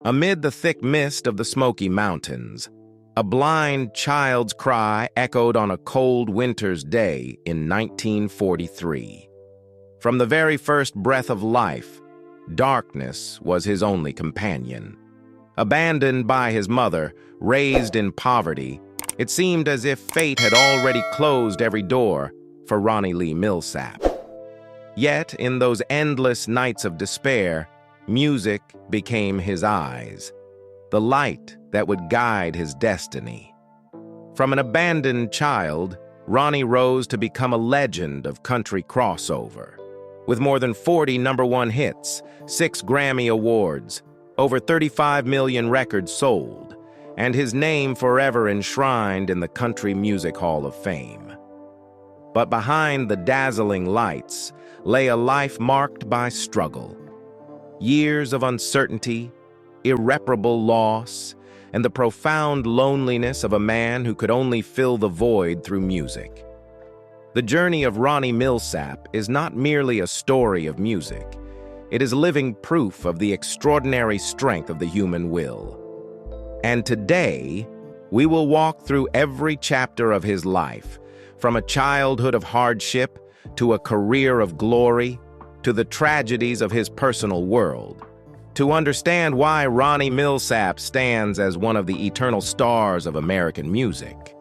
Amid the thick mist of the Smoky Mountains, a blind child's cry echoed on a cold winter's day in 1943. From the very first breath of life, darkness was his only companion. Abandoned by his mother, raised in poverty, it seemed as if fate had already closed every door for Ronnie Lee Milsap. Yet, in those endless nights of despair, music became his eyes, the light that would guide his destiny. From an abandoned child, Ronnie rose to become a legend of country crossover. With more than 40 #1 hits, 6 Grammy Awards, over 35 million records sold, and his name forever enshrined in the Country Music Hall of Fame. But behind the dazzling lights lay a life marked by struggle. Years of uncertainty, irreparable loss, and the profound loneliness of a man who could only fill the void through music. The journey of Ronnie Milsap is not merely a story of music. It is living proof of the extraordinary strength of the human will. And today, we will walk through every chapter of his life, from a childhood of hardship to a career of glory, to the tragedies of his personal world, to understand why Ronnie Milsap stands as one of the eternal stars of American music.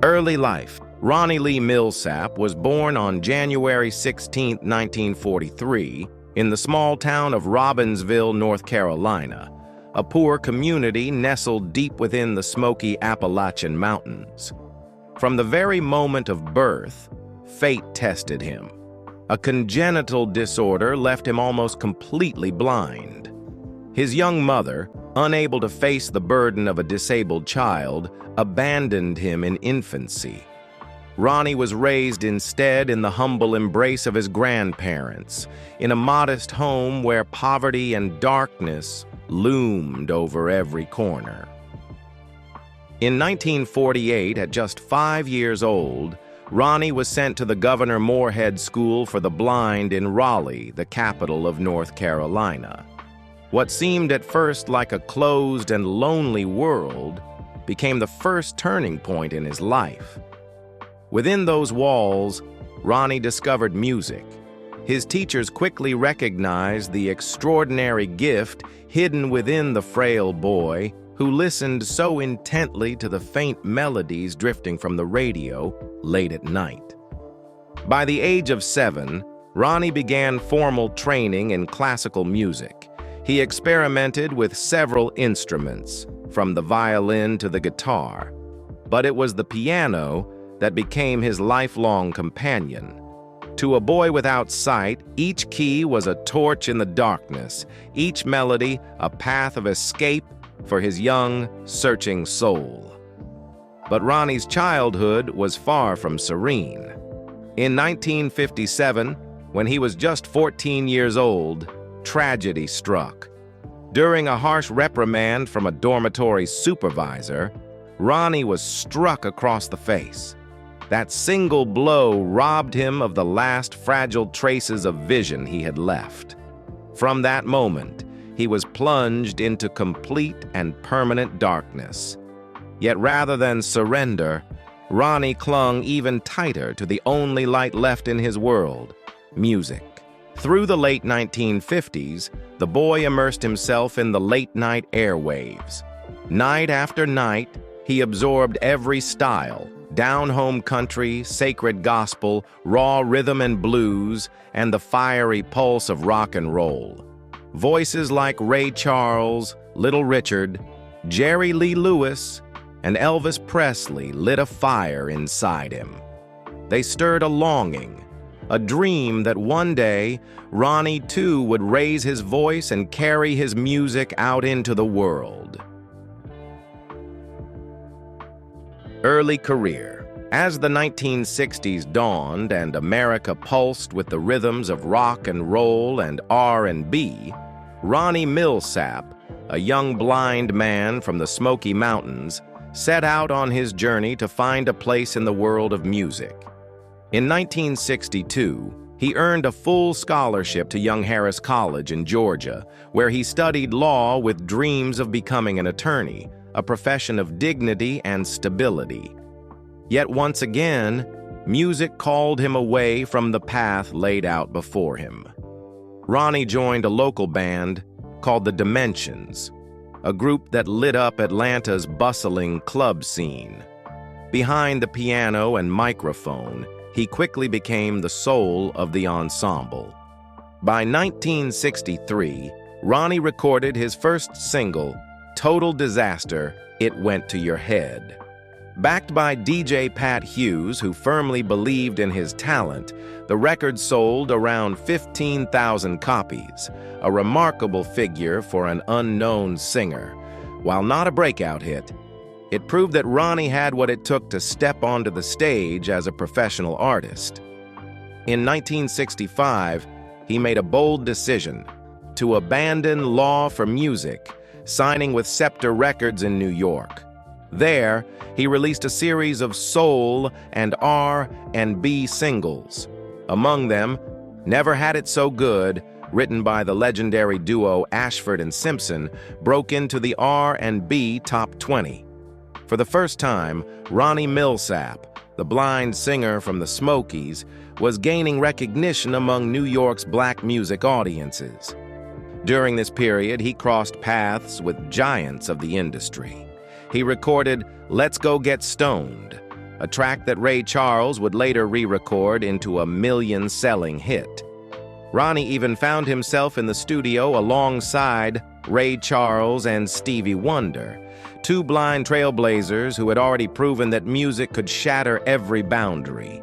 Early life. Ronnie Lee Milsap was born on January 16, 1943, in the small town of Robbinsville, North Carolina, a poor community nestled deep within the Smoky Appalachian Mountains. From the very moment of birth, fate tested him. A congenital disorder left him almost completely blind. His young mother, unable to face the burden of a disabled child, abandoned him in infancy. Ronnie was raised instead in the humble embrace of his grandparents, in a modest home where poverty and darkness loomed over every corner. In 1948, at just 5 years old, Ronnie was sent to the Governor Moorhead School for the Blind in Raleigh, the capital of North Carolina. What seemed at first like a closed and lonely world became the first turning point in his life. Within those walls, Ronnie discovered music. His teachers quickly recognized the extraordinary gift hidden within the frail boy who listened so intently to the faint melodies drifting from the radio late at night. By the age of 7, Ronnie began formal training in classical music. He experimented with several instruments, from the violin to the guitar, but it was the piano that became his lifelong companion. To a boy without sight, each key was a torch in the darkness, each melody a path of escape for his young, searching soul. But Ronnie's childhood was far from serene. In 1957, when he was just 14 years old, tragedy struck. During a harsh reprimand from a dormitory supervisor, Ronnie was struck across the face. That single blow robbed him of the last fragile traces of vision he had left. From that moment, he was plunged into complete and permanent darkness. Yet rather than surrender, Ronnie clung even tighter to the only light left in his world, music. Through the late 1950s, the boy immersed himself in the late-night airwaves. Night after night, he absorbed every style: down-home country, sacred gospel, raw rhythm and blues, and the fiery pulse of rock and roll. Voices like Ray Charles, Little Richard, Jerry Lee Lewis, and Elvis Presley lit a fire inside him. They stirred a longing, a dream that one day Ronnie too would raise his voice and carry his music out into the world. Early career. As the 1960s dawned and America pulsed with the rhythms of rock and roll and R&B, Ronnie Milsap, a young blind man from the Smoky Mountains, set out on his journey to find a place in the world of music. In 1962, he He earned a full scholarship to Young Harris College in Georgia, where he studied law with dreams of becoming an attorney, a profession of dignity and stability. Yet once again, music called him away from the path laid out before him. Ronnie joined a local band called the Dimensions, a group that lit up Atlanta's bustling club scene. Behind the piano and microphone, he quickly became the soul of the ensemble. By 1963, Ronnie recorded his first single, Total Disaster, It Went to Your Head. Backed by DJ Pat Hughes, who firmly believed in his talent, the record sold around 15,000 copies, a remarkable figure for an unknown singer. While not a breakout hit, it proved that Ronnie had what it took to step onto the stage as a professional artist. In 1965, he made a bold decision to abandon law for music, signing with Scepter Records in New York. There, he released a series of soul and R&B singles. Among them, Never Had It So Good, written by the legendary duo Ashford and Simpson, broke into the R&B Top 20. For the first time, Ronnie Milsap, the blind singer from the Smokies, was gaining recognition among New York's black music audiences. During this period, he crossed paths with giants of the industry. He recorded Let's Go Get Stoned, a track that Ray Charles would later re-record into a million-selling hit. Ronnie even found himself in the studio alongside Ray Charles and Stevie Wonder, two blind trailblazers who had already proven that music could shatter every boundary.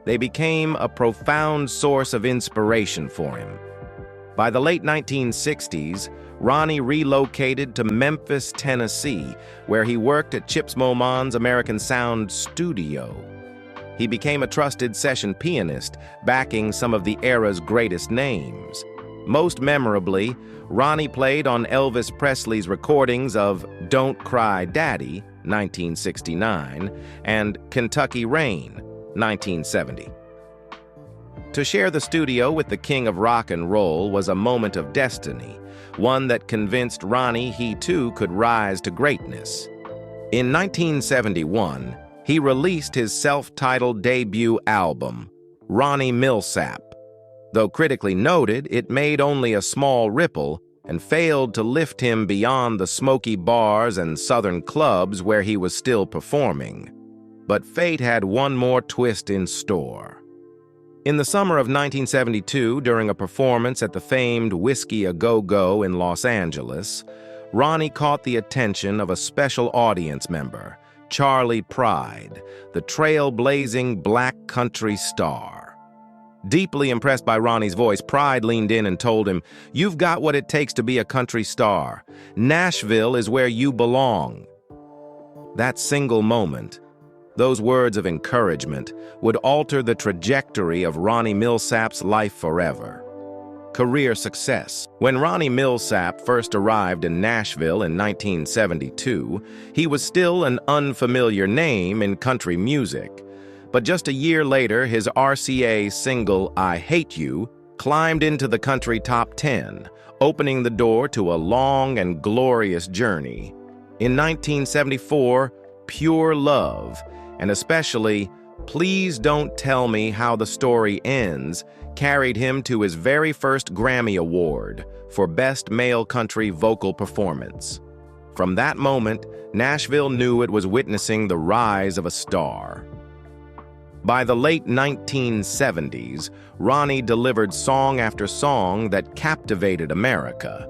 They became a profound source of inspiration for him. By the late 1960s, Ronnie relocated to Memphis, Tennessee, where he worked at Chips Moman's American Sound studio. He became a trusted session pianist, backing some of the era's greatest names. Most memorably, Ronnie played on Elvis Presley's recordings of Don't Cry Daddy, 1969, and Kentucky Rain, 1970. To share the studio with the king of rock and roll was a moment of destiny, one that convinced Ronnie he too could rise to greatness. In 1971, he released his self-titled debut album, Ronnie Milsap. Though critically noted, it made only a small ripple and failed to lift him beyond the smoky bars and southern clubs where he was still performing. But fate had one more twist in store. In the summer of 1972, during a performance at the famed Whiskey A Go-Go in Los Angeles, Ronnie caught the attention of a special audience member, Charlie Pride, the trailblazing black country star. Deeply impressed by Ronnie's voice, Pride leaned in and told him, "You've got what it takes to be a country star. Nashville is where you belong." That single moment, those words of encouragement, would alter the trajectory of Ronnie Milsap's life forever. Career success. When Ronnie Milsap first arrived in Nashville in 1972, he was still an unfamiliar name in country music. But just a year later, his RCA single, I Hate You, climbed into the country top 10, opening the door to a long and glorious journey. In 1974, Pure Love, and especially Please Don't Tell Me How the Story Ends, carried him to his very first Grammy Award for Best Male Country Vocal Performance. From that moment, Nashville knew it was witnessing the rise of a star. By the late 1970s, Ronnie delivered song after song that captivated America.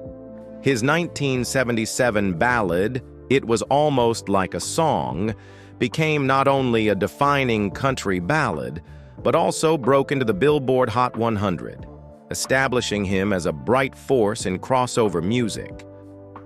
His 1977 ballad, It Was Almost Like a Song, became not only a defining country ballad, but also broke into the Billboard Hot 100, establishing him as a bright force in crossover music.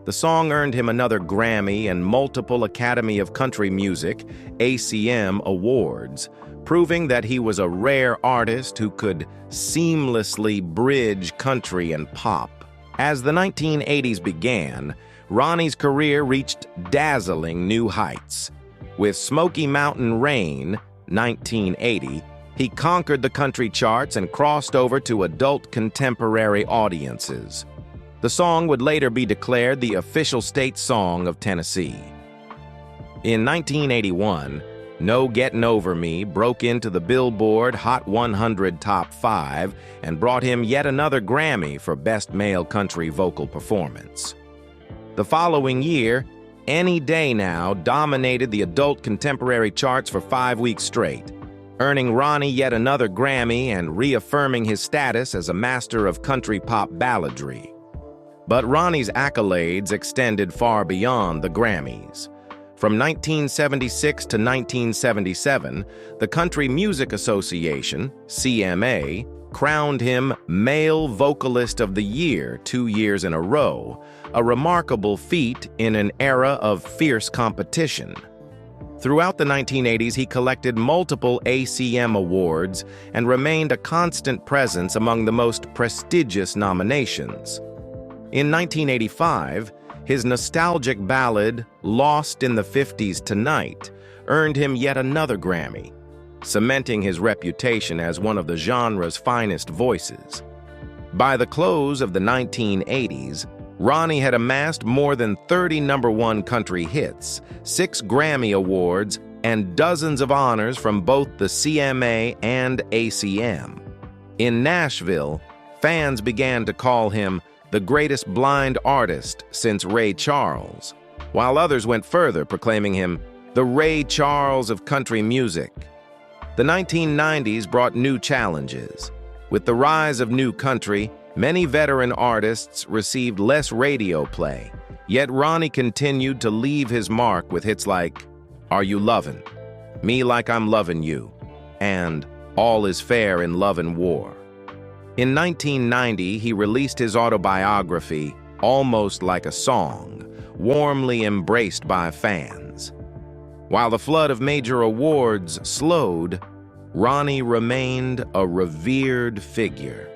The song earned him another Grammy and multiple Academy of Country Music, ACM, awards, proving that he was a rare artist who could seamlessly bridge country and pop. As the 1980s began, Ronnie's career reached dazzling new heights. With Smoky Mountain Rain, 1980, He conquered the country charts and crossed over to adult contemporary audiences. The song would later be declared the official state song of Tennessee. In 1981, No Gettin' Over Me broke into the Billboard Hot 100 Top 5 and brought him yet another Grammy for Best Male Country Vocal Performance. The following year, Any Day Now dominated the adult contemporary charts for 5 weeks straight, earning Ronnie yet another Grammy and reaffirming his status as a master of country pop balladry. But Ronnie's accolades extended far beyond the Grammys. From 1976 to 1977, the Country Music Association, CMA, crowned him Male Vocalist of the Year 2 years in a row, a remarkable feat in an era of fierce competition. Throughout the 1980s, he collected multiple ACM awards and remained a constant presence among the most prestigious nominations. In 1985, his nostalgic ballad, Lost in the 50s Tonight, earned him yet another Grammy, cementing his reputation as one of the genre's finest voices. By the close of the 1980s, Ronnie had amassed more than 30 #1 country hits, 6 Grammy Awards, and dozens of honors from both the CMA and ACM. In Nashville, fans began to call him the greatest blind artist since Ray Charles, while others went further, proclaiming him the Ray Charles of country music. The 1990s brought new challenges. With the rise of new country, many veteran artists received less radio play, yet Ronnie continued to leave his mark with hits like Are You Lovin', Me Like I'm Lovin' You, and All Is Fair in Love and War. In 1990, he released his autobiography, Almost Like a Song, warmly embraced by fans. While the flood of major awards slowed, Ronnie remained a revered figure,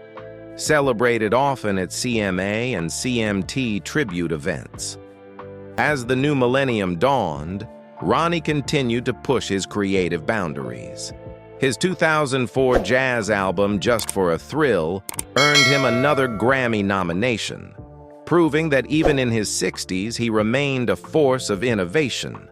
celebrated often at CMA and CMT tribute events. As the new millennium dawned, Ronnie continued to push his creative boundaries. His 2004 jazz album, Just for a Thrill, earned him another Grammy nomination, proving that even in his 60s, he remained a force of innovation.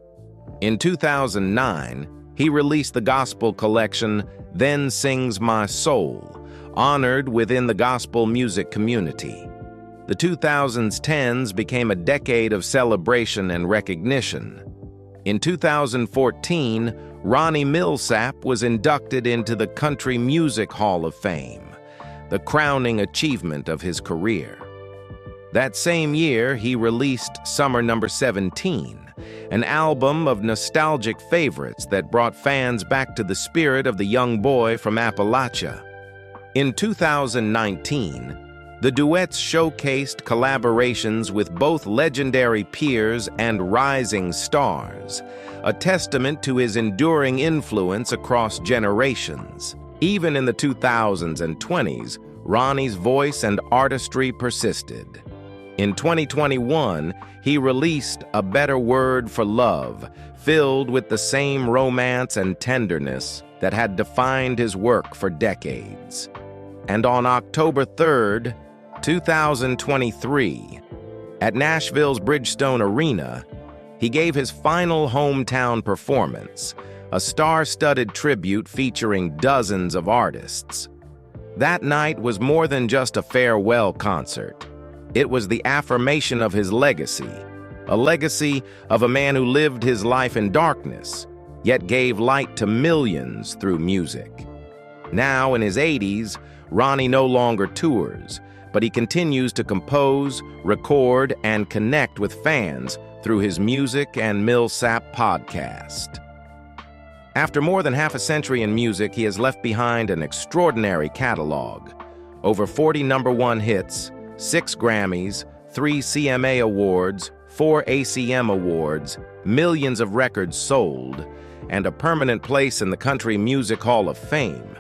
In 2009, he released the gospel collection, Then Sings My Soul, honored within the gospel music community. The 2010s became a decade of celebration and recognition. In 2014, Ronnie Milsap was inducted into the Country Music Hall of Fame, the crowning achievement of his career. That same year, he released Summer No. 17, an album of nostalgic favorites that brought fans back to the spirit of the young boy from Appalachia. In 2019, the duets showcased collaborations with both legendary peers and rising stars, a testament to his enduring influence across generations. Even in the 2000s and 20s, Ronnie's voice and artistry persisted. In 2021, he released A Better Word for Love, filled with the same romance and tenderness that had defined his work for decades. And on October 3rd, 2023, at Nashville's Bridgestone Arena, he gave his final hometown performance, a star-studded tribute featuring dozens of artists. That night was more than just a farewell concert. It was the affirmation of his legacy, a legacy of a man who lived his life in darkness, yet gave light to millions through music. Now, in his 80s, Ronnie no longer tours, but he continues to compose, record, and connect with fans through his music and Milsap podcast. After more than half a century in music, he has left behind an extraordinary catalog. Over 40 #1 hits, 6 Grammys, 3 CMA Awards, 4 ACM Awards, millions of records sold, and a permanent place in the Country Music Hall of Fame.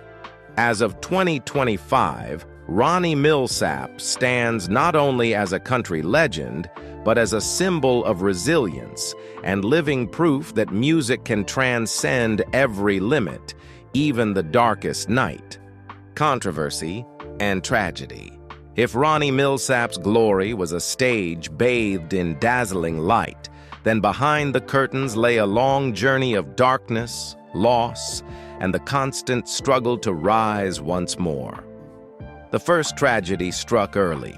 As of 2025, Ronnie Milsap stands not only as a country legend, but as a symbol of resilience and living proof that music can transcend every limit, even the darkest night. Controversy and tragedy. If Ronnie Milsap's glory was a stage bathed in dazzling light, then behind the curtains lay a long journey of darkness, loss, and the constant struggle to rise once more. The first tragedy struck early.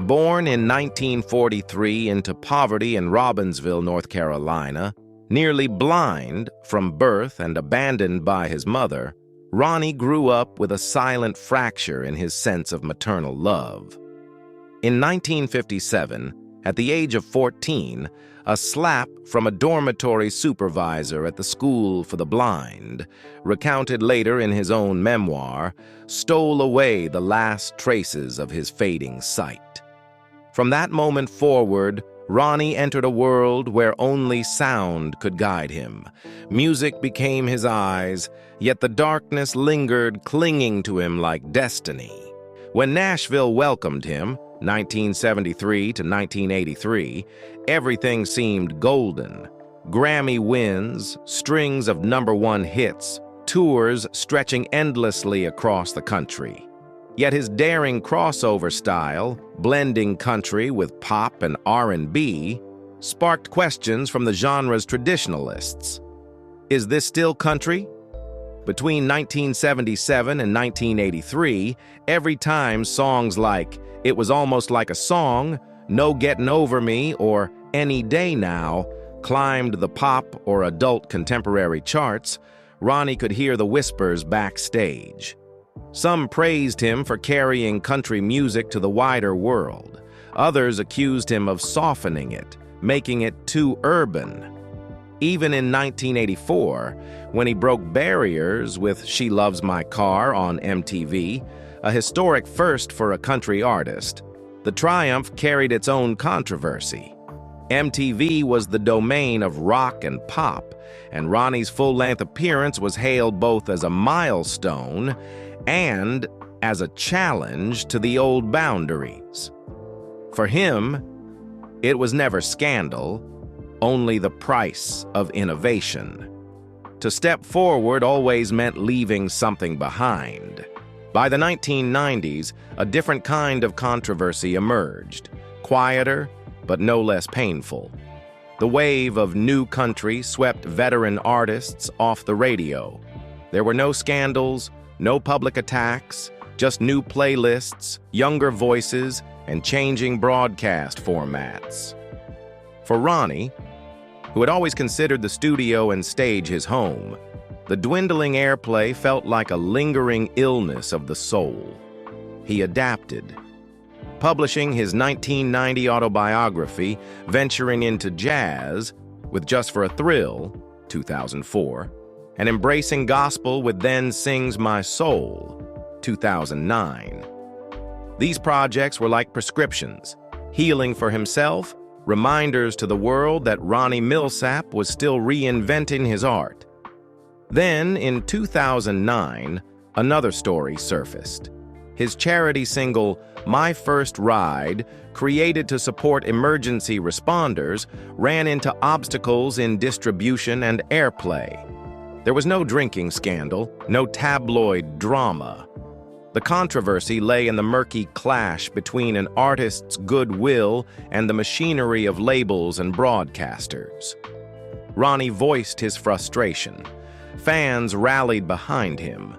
Born in 1943 into poverty in Robbinsville, North Carolina, nearly blind from birth and abandoned by his mother, Ronnie grew up with a silent fracture in his sense of maternal love. In 1957, at the age of 14, a slap from a dormitory supervisor at the School for the Blind, recounted later in his own memoir, stole away the last traces of his fading sight. From that moment forward, Ronnie entered a world where only sound could guide him. Music became his eyes, yet the darkness lingered, clinging to him like destiny. When Nashville welcomed him, 1973 to 1983, everything seemed golden. Grammy wins, strings of #1 hits, tours stretching endlessly across the country. Yet his daring crossover style, blending country with pop and R&B, sparked questions from the genre's traditionalists. Is this still country? Between 1977 and 1983, every time songs like "It Was Almost Like a Song," "No Getting Over Me," or "Any Day Now" climbed the pop or adult contemporary charts, Ronnie could hear the whispers backstage. Some praised him for carrying country music to the wider world. Others accused him of softening it, making it too urban. Even in 1984, when he broke barriers with "She Loves My Car" on MTV, a historic first for a country artist, the triumph carried its own controversy. MTV was the domain of rock and pop, and Ronnie's full-length appearance was hailed both as a milestone and as a challenge to the old boundaries. For him, it was never scandal, only the price of innovation. To step forward always meant leaving something behind. By the 1990s, a different kind of controversy emerged, quieter but no less painful. The wave of new country swept veteran artists off the radio. There were no scandals, no public attacks, just new playlists, younger voices, and changing broadcast formats. For Ronnie, who had always considered the studio and stage his home, the dwindling airplay felt like a lingering illness of the soul. He adapted, publishing his 1990 autobiography, venturing into jazz with "Just for a Thrill," 2004, and embracing gospel with "Then Sings My Soul," 2009. These projects were like prescriptions, healing for himself, reminders to the world that Ronnie Milsap was still reinventing his art. Then, in 2009, another story surfaced. His charity single, "My First Ride," created to support emergency responders, ran into obstacles in distribution and airplay. There was no drinking scandal, no tabloid drama. The controversy lay in the murky clash between an artist's goodwill and the machinery of labels and broadcasters. Ronnie voiced his frustration. Fans rallied behind him.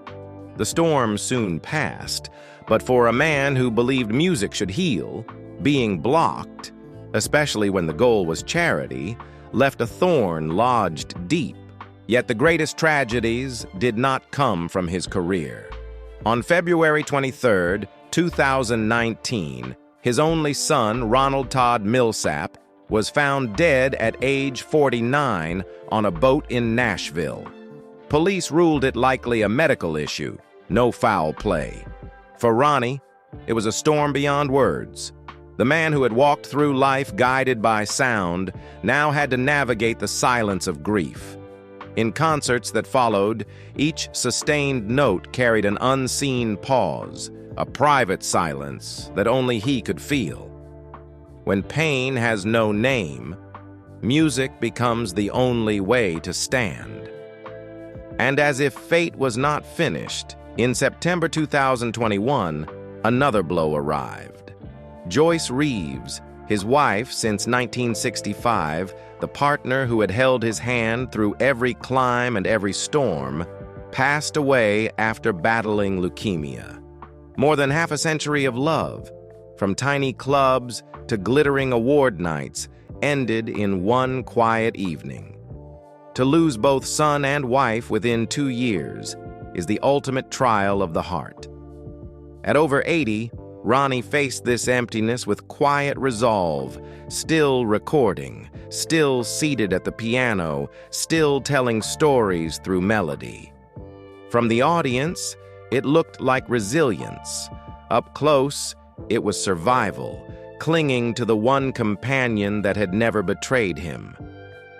The storm soon passed, but for a man who believed music should heal, being blocked, especially when the goal was charity, left a thorn lodged deep. Yet the greatest tragedies did not come from his career. On February 23, 2019, his only son, Ronald Todd Milsap, was found dead at age 49 on a boat in Nashville. Police ruled it likely a medical issue, no foul play. For Ronnie, it was a storm beyond words. The man who had walked through life guided by sound now had to navigate the silence of grief. In concerts that followed, each sustained note carried an unseen pause, a private silence that only he could feel. When pain has no name, music becomes the only way to stand. And as if fate was not finished, in September 2021, another blow arrived. Joyce Reeves, his wife since 1965, the partner who had held his hand through every climb and every storm, passed away after battling leukemia. More than half a century of love, from tiny clubs to glittering award nights, ended in one quiet evening. To lose both son and wife within 2 years is the ultimate trial of the heart. At over 80, Ronnie faced this emptiness with quiet resolve, still recording, still seated at the piano, still telling stories through melody. From the audience, it looked like resilience. Up close, it was survival, clinging to the one companion that had never betrayed him: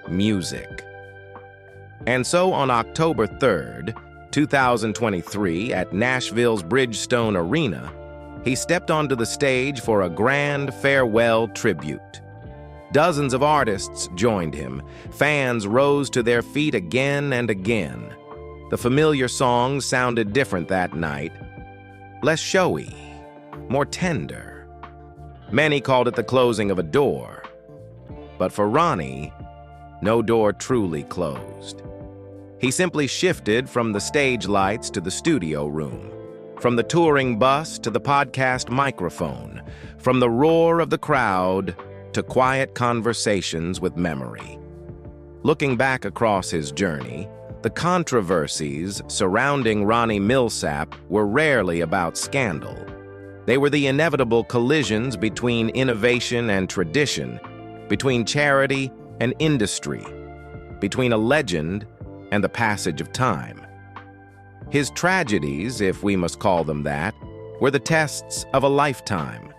music. And so on October 3rd, 2023, at Nashville's Bridgestone Arena, he stepped onto the stage for a grand farewell tribute. Dozens of artists joined him. Fans rose to their feet again and again. The familiar songs sounded different that night, less showy, more tender. Many called it the closing of a door. But for Ronnie, no door truly closed. He simply shifted from the stage lights to the studio room, from the touring bus to the podcast microphone, from the roar of the crowd to quiet conversations with memory. Looking back across his journey, the controversies surrounding Ronnie Milsap were rarely about scandal. They were the inevitable collisions between innovation and tradition, between charity and industry, between a legend and the passage of time. His tragedies, if we must call them that, were the tests of a lifetime.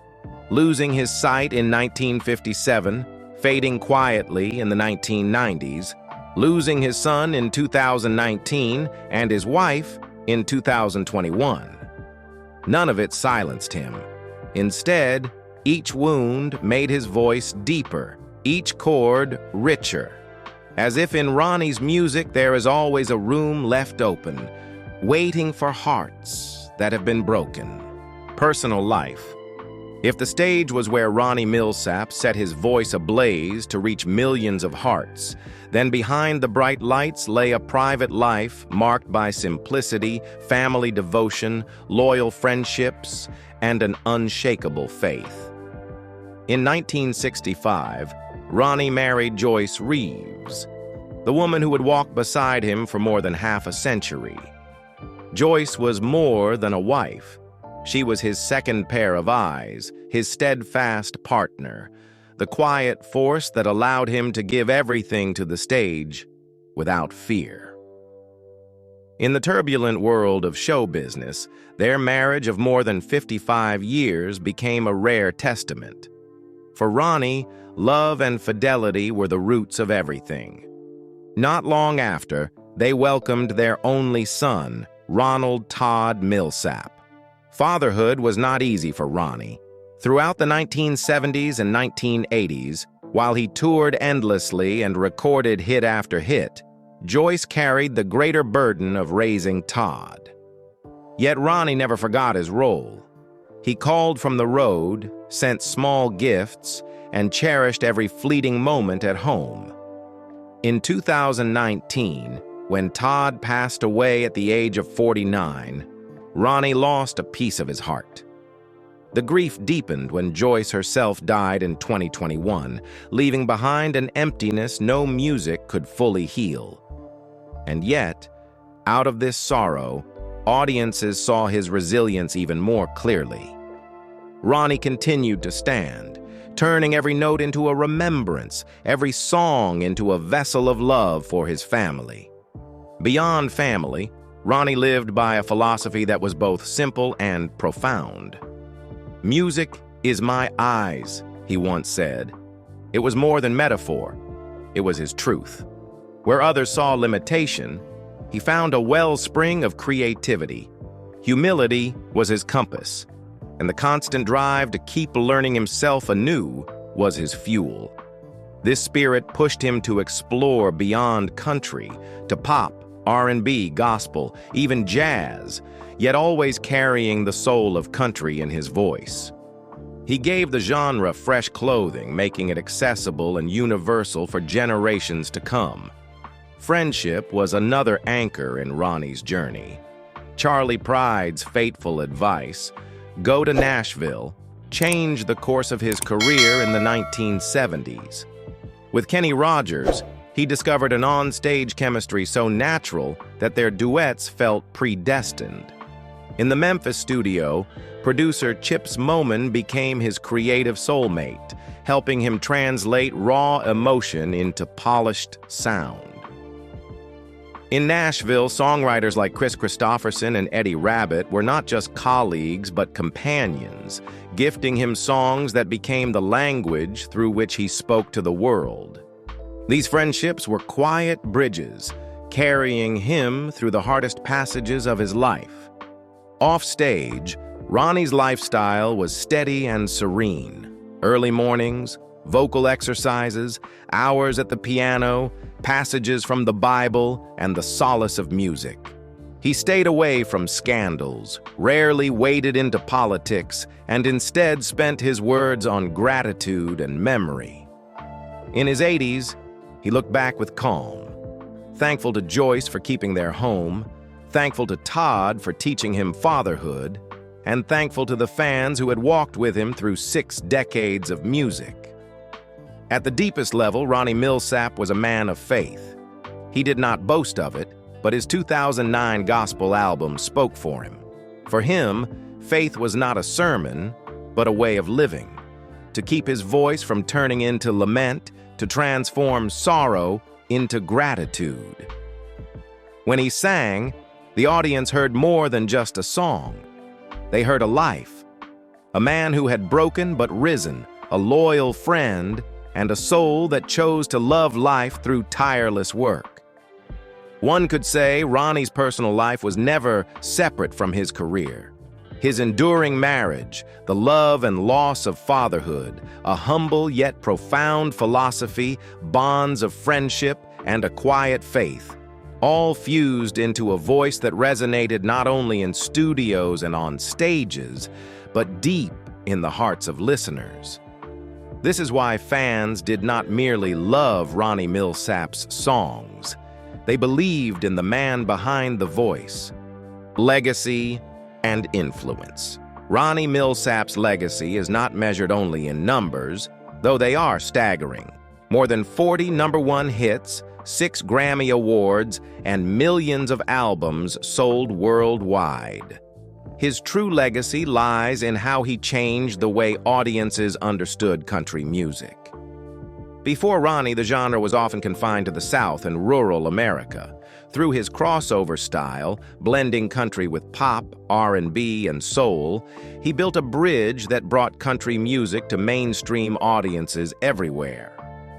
Losing his sight in 1957, fading quietly in the 1990s, losing his son in 2019 and his wife in 2021. None of it silenced him. Instead, each wound made his voice deeper, each chord richer. As if in Ronnie's music there is always a room left open, waiting for hearts that have been broken. Personal life. If the stage was where Ronnie Milsap set his voice ablaze to reach millions of hearts, then behind the bright lights lay a private life marked by simplicity, family devotion, loyal friendships, and an unshakable faith. In 1965, Ronnie married Joyce Reeves, the woman who would walk beside him for more than half a century. Joyce was more than a wife. She was his second pair of eyes, his steadfast partner, the quiet force that allowed him to give everything to the stage without fear. In the turbulent world of show business, their marriage of more than 55 years became a rare testament. For Ronnie, love and fidelity were the roots of everything. Not long after, they welcomed their only son, Ronald Todd Milsap. Fatherhood was not easy for Ronnie. Throughout the 1970s and 1980s, while he toured endlessly and recorded hit after hit, Joyce carried the greater burden of raising Todd. Yet Ronnie never forgot his role. He called from the road, sent small gifts, and cherished every fleeting moment at home. In 2019, when Todd passed away at the age of 49, Ronnie lost a piece of his heart. The grief deepened when Joyce herself died in 2021, leaving behind an emptiness no music could fully heal. And yet, out of this sorrow, audiences saw his resilience even more clearly. Ronnie continued to stand, turning every note into a remembrance, every song into a vessel of love for his family. Beyond family, Ronnie lived by a philosophy that was both simple and profound. "Music is my eyes," he once said. It was more than metaphor. It was his truth. Where others saw limitation, he found a wellspring of creativity. Humility was his compass, and the constant drive to keep learning himself anew was his fuel. This spirit pushed him to explore beyond country, to pop, R&B, gospel, even jazz, yet always carrying the soul of country in his voice. He gave the genre fresh clothing, making it accessible and universal for generations to come. Friendship was another anchor in Ronnie's journey. Charlie Pride's fateful advice, "Go to Nashville," changed the course of his career in the 1970s. With Kenny Rogers, he discovered an on-stage chemistry so natural that their duets felt predestined. In the Memphis studio, producer Chips Moman became his creative soulmate, helping him translate raw emotion into polished sound. In Nashville, songwriters like Chris Christopherson and Eddie Rabbitt were not just colleagues but companions, gifting him songs that became the language through which he spoke to the world. These friendships were quiet bridges, carrying him through the hardest passages of his life. Off stage, Ronnie's lifestyle was steady and serene. Early mornings, vocal exercises, hours at the piano, passages from the Bible, and the solace of music. He stayed away from scandals, rarely waded into politics, and instead spent his words on gratitude and memory. In his 80s, he looked back with calm, thankful to Joyce for keeping their home, thankful to Todd for teaching him fatherhood, and thankful to the fans who had walked with him through 6 decades of music. At the deepest level, Ronnie Milsap was a man of faith. He did not boast of it, but his 2009 gospel album spoke for him. For him, faith was not a sermon, but a way of living. To keep his voice from turning into lament, to transform sorrow into gratitude. When he sang, the audience heard more than just a song. They heard a life. A man who had broken but risen, a loyal friend, and a soul that chose to love life through tireless work. One could say Ronnie's personal life was never separate from his career. His enduring marriage, the love and loss of fatherhood, a humble yet profound philosophy, bonds of friendship, and a quiet faith, all fused into a voice that resonated not only in studios and on stages, but deep in the hearts of listeners. This is why fans did not merely love Ronnie Milsap's songs. They believed in the man behind the voice. Legacy and influence. Ronnie Milsap's legacy is not measured only in numbers, though they are staggering. More than 40 #1 hits, 6 Grammy Awards, and millions of albums sold worldwide. His true legacy lies in how he changed the way audiences understood country music. Before Ronnie, the genre was often confined to the South and rural America. Through his crossover style, blending country with pop, R&B, and soul, he built a bridge that brought country music to mainstream audiences everywhere.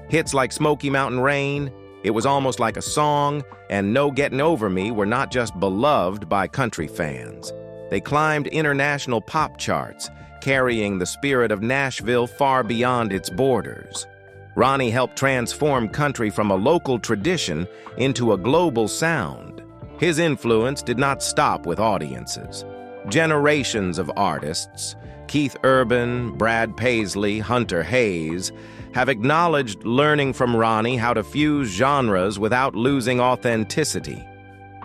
Hits like Smoky Mountain Rain, It Was Almost Like a Song, and No Getting Over Me were not just beloved by country fans. They climbed international pop charts, carrying the spirit of Nashville far beyond its borders. Ronnie helped transform country from a local tradition into a global sound. His influence did not stop with audiences. Generations of artists, Keith Urban, Brad Paisley, Hunter Hayes, have acknowledged learning from Ronnie how to fuse genres without losing authenticity.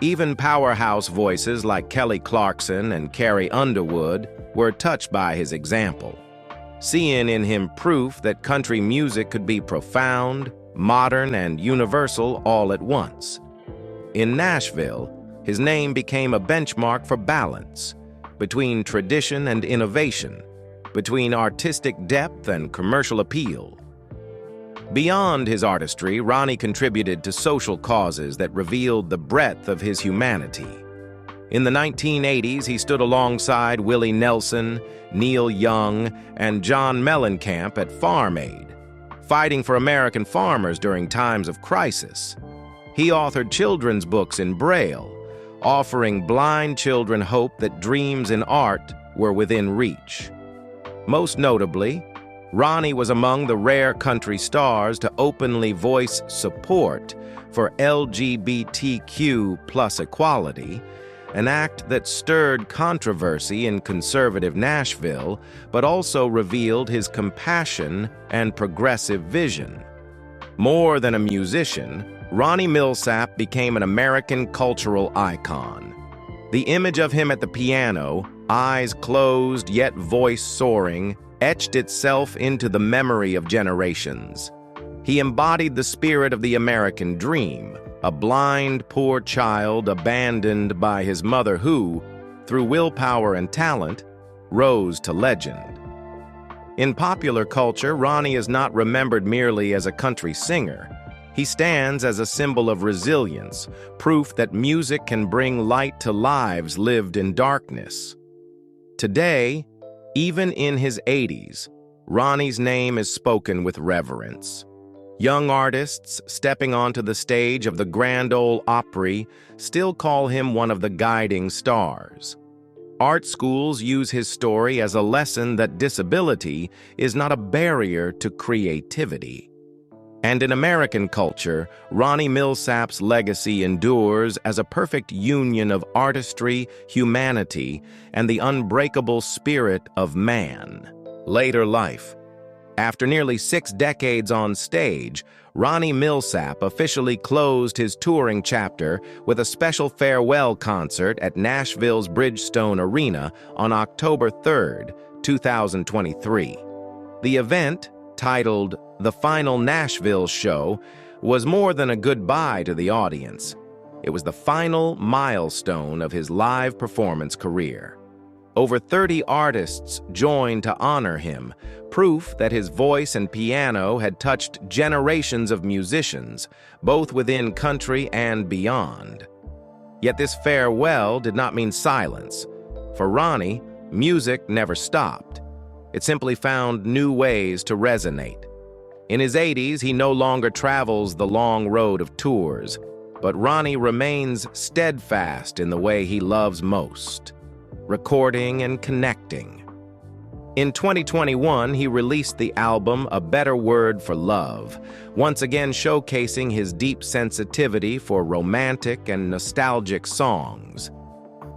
Even powerhouse voices like Kelly Clarkson and Carrie Underwood were touched by his example, seeing in him proof that country music could be profound, modern, and universal all at once. In Nashville, his name became a benchmark for balance between tradition and innovation, between artistic depth and commercial appeal. Beyond his artistry, Ronnie contributed to social causes that revealed the breadth of his humanity. In the 1980s, he stood alongside Willie Nelson, Neil Young, and John Mellencamp at Farm Aid, fighting for American farmers during times of crisis. He authored children's books in Braille, offering blind children hope that dreams in art were within reach. Most notably, Ronnie was among the rare country stars to openly voice support for LGBTQ plus equality, an act that stirred controversy in conservative Nashville, but also revealed his compassion and progressive vision. More than a musician, Ronnie Milsap became an American cultural icon. The image of him at the piano, eyes closed yet voice soaring, etched itself into the memory of generations. He embodied the spirit of the American dream, a blind, poor child abandoned by his mother who, through willpower and talent, rose to legend. In popular culture, Ronnie is not remembered merely as a country singer. He stands as a symbol of resilience, proof that music can bring light to lives lived in darkness. Today, even in his 80s, Ronnie's name is spoken with reverence. Young artists stepping onto the stage of the Grand Ole Opry still call him one of the guiding stars. Art schools use his story as a lesson that disability is not a barrier to creativity. And in American culture, Ronnie Milsap's legacy endures as a perfect union of artistry, humanity, and the unbreakable spirit of man. Later life. After nearly 6 decades on stage, Ronnie Milsap officially closed his touring chapter with a special farewell concert at Nashville's Bridgestone Arena on October 3, 2023. The event, titled The Final Nashville Show, was more than a goodbye to the audience. It was the final milestone of his live performance career. Over 30 artists joined to honor him, proof that his voice and piano had touched generations of musicians, both within country and beyond. Yet this farewell did not mean silence. For Ronnie, music never stopped. It simply found new ways to resonate. In his 80s, he no longer travels the long road of tours, but Ronnie remains steadfast in the way he loves most: recording and connecting. In 2021, he released the album A Better Word for Love, once again showcasing his deep sensitivity for romantic and nostalgic songs.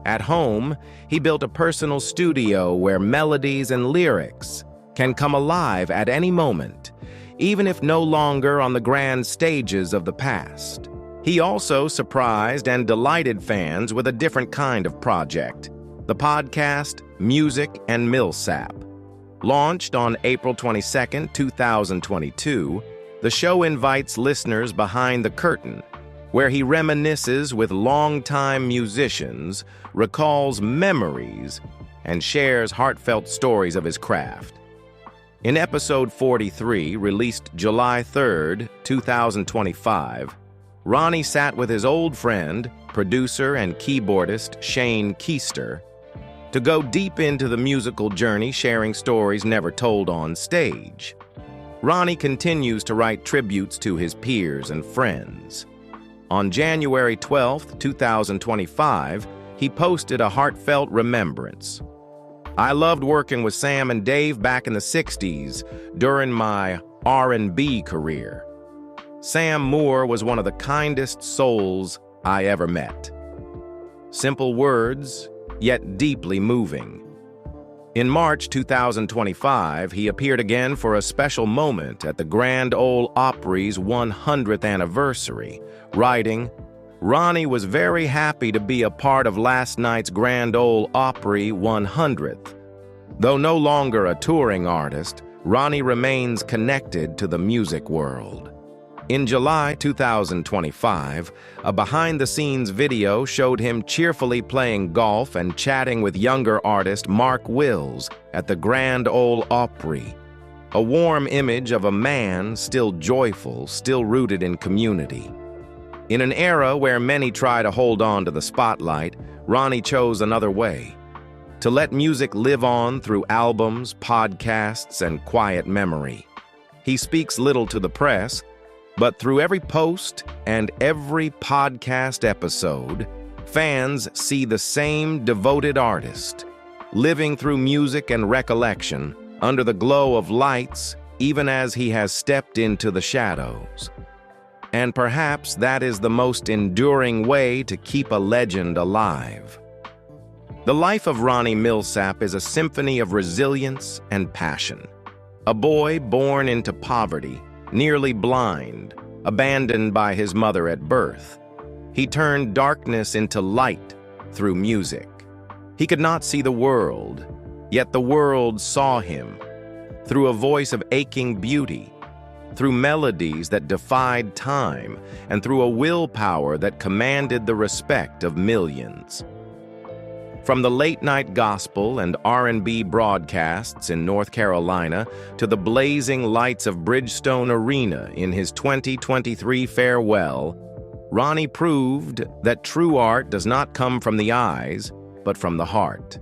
At home, he built a personal studio where melodies and lyrics can come alive at any moment, even if no longer on the grand stages of the past. He also surprised and delighted fans with a different kind of project: the podcast Music and Milsap. Launched on April 22, 2022, the show invites listeners behind the curtain, where he reminisces with longtime musicians, recalls memories, and shares heartfelt stories of his craft. In episode 43, released July 3, 2025, Ronnie sat with his old friend, producer and keyboardist Shane Keister, to go deep into the musical journey, sharing stories never told on stage. Ronnie continues to write tributes to his peers and friends. On January 12, 2025, he posted a heartfelt remembrance. "I loved working with Sam and Dave back in the 60s during my R&B career. Sam Moore was one of the kindest souls I ever met." Simple words, yet deeply moving. In March 2025, he appeared again for a special moment at the Grand Ole Opry's 100th anniversary, writing, "Ronnie was very happy to be a part of last night's Grand Ole Opry 100th. Though no longer a touring artist, Ronnie remains connected to the music world." In July 2025, a behind-the-scenes video showed him cheerfully playing golf and chatting with younger artist Mark Wills at the Grand Ole Opry. A warm image of a man still joyful, still rooted in community. In an era where many try to hold on to the spotlight, Ronnie chose another way: to let music live on through albums, podcasts, and quiet memory. He speaks little to the press, but through every post and every podcast episode, fans see the same devoted artist, living through music and recollection, under the glow of lights, even as he has stepped into the shadows. And perhaps that is the most enduring way to keep a legend alive. The life of Ronnie Milsap is a symphony of resilience and passion. A boy born into poverty, nearly blind, abandoned by his mother at birth. He turned darkness into light through music. He could not see the world, yet the world saw him, through a voice of aching beauty, through melodies that defied time, and through a willpower that commanded the respect of millions. From the late-night gospel and R&B broadcasts in North Carolina to the blazing lights of Bridgestone Arena in his 2023 farewell, Ronnie proved that true art does not come from the eyes, but from the heart.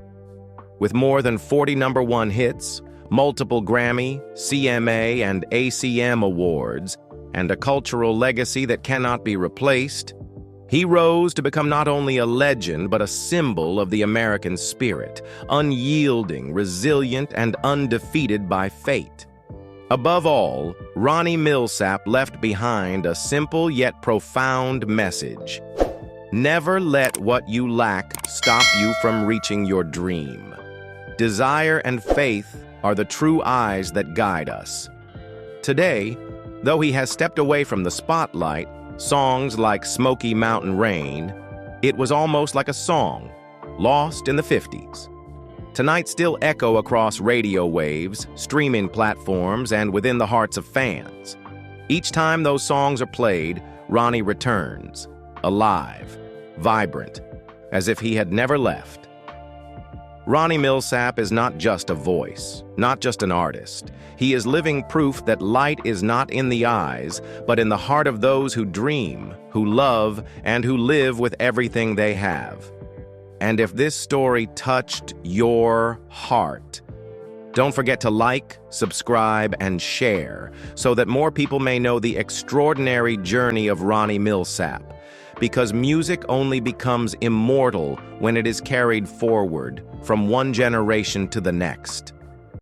With more than 40 #1 hits, multiple Grammy, CMA, and ACM awards, and a cultural legacy that cannot be replaced, he rose to become not only a legend but a symbol of the American spirit, unyielding, resilient, and undefeated by fate. Above all, Ronnie Milsap left behind a simple yet profound message. Never let what you lack stop you from reaching your dream. Desire and faith are the true eyes that guide us. Today, though he has stepped away from the spotlight, songs like Smoky Mountain Rain, it was almost like a song, lost in the 50s. Tonight still echo across radio waves, streaming platforms, and within the hearts of fans. Each time those songs are played, Ronnie returns, alive, vibrant, as if he had never left. Ronnie Milsap is not just a voice, not just an artist. He is living proof that light is not in the eyes, but in the heart of those who dream, who love, and who live with everything they have. And if this story touched your heart, don't forget to like, subscribe, and share so that more people may know the extraordinary journey of Ronnie Milsap. Because music only becomes immortal when it is carried forward from one generation to the next.